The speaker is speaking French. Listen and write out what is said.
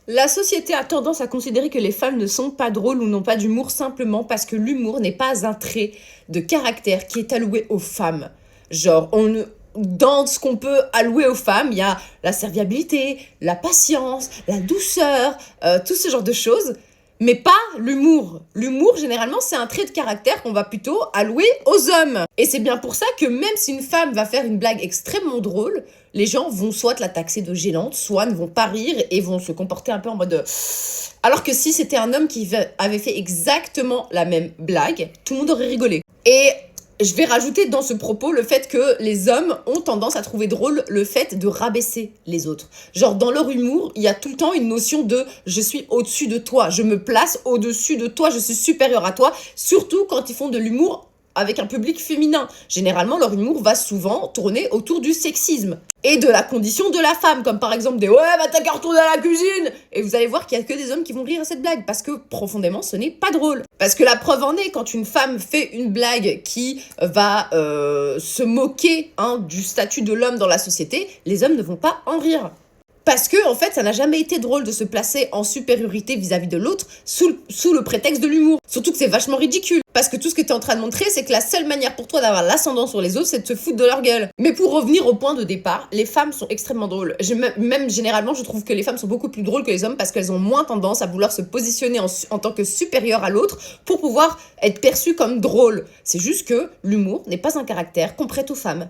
La société a tendance à considérer que les femmes ne sont pas drôles ou n'ont pas d'humour simplement parce que l'humour n'est pas un trait de caractère qui est alloué aux femmes. Genre, dans ce qu'on peut allouer aux femmes, il y a la serviabilité, la patience, la douceur, tout ce genre de choses, mais pas l'humour. L'humour, généralement, c'est un trait de caractère qu'on va plutôt allouer aux hommes. Et c'est bien pour ça que même si une femme va faire une blague extrêmement drôle, les gens vont soit la taxer de gênante, soit ne vont pas rire et vont se comporter un peu en mode... Alors que si c'était un homme qui avait fait exactement la même blague, tout le monde aurait rigolé. Et je vais rajouter dans ce propos le fait que les hommes ont tendance à trouver drôle le fait de rabaisser les autres. Genre, dans leur humour, il y a tout le temps une notion de « je suis au-dessus de toi, je me place au-dessus de toi, je suis supérieur à toi », surtout quand ils font de l'humour avec un public féminin. Généralement, leur humour va souvent tourner autour du sexisme et de la condition de la femme, comme par exemple des « ouais, bah t'as qu'à retourner à la cuisine !» Et vous allez voir qu'il y a que des hommes qui vont rire à cette blague, parce que profondément, ce n'est pas drôle. Parce que la preuve en est, quand une femme fait une blague qui va se moquer du statut de l'homme dans la société, les hommes ne vont pas en rire. Parce que, en fait, ça n'a jamais été drôle de se placer en supériorité vis-à-vis de l'autre sous le prétexte de l'humour. Surtout que c'est vachement ridicule. Parce que tout ce que tu es en train de montrer, c'est que la seule manière pour toi d'avoir l'ascendant sur les autres, c'est de se foutre de leur gueule. Mais pour revenir au point de départ, les femmes sont extrêmement drôles. Même généralement, je trouve que les femmes sont beaucoup plus drôles que les hommes parce qu'elles ont moins tendance à vouloir se positionner en tant que supérieure à l'autre pour pouvoir être perçues comme drôles. C'est juste que l'humour n'est pas un caractère qu'on prête aux femmes.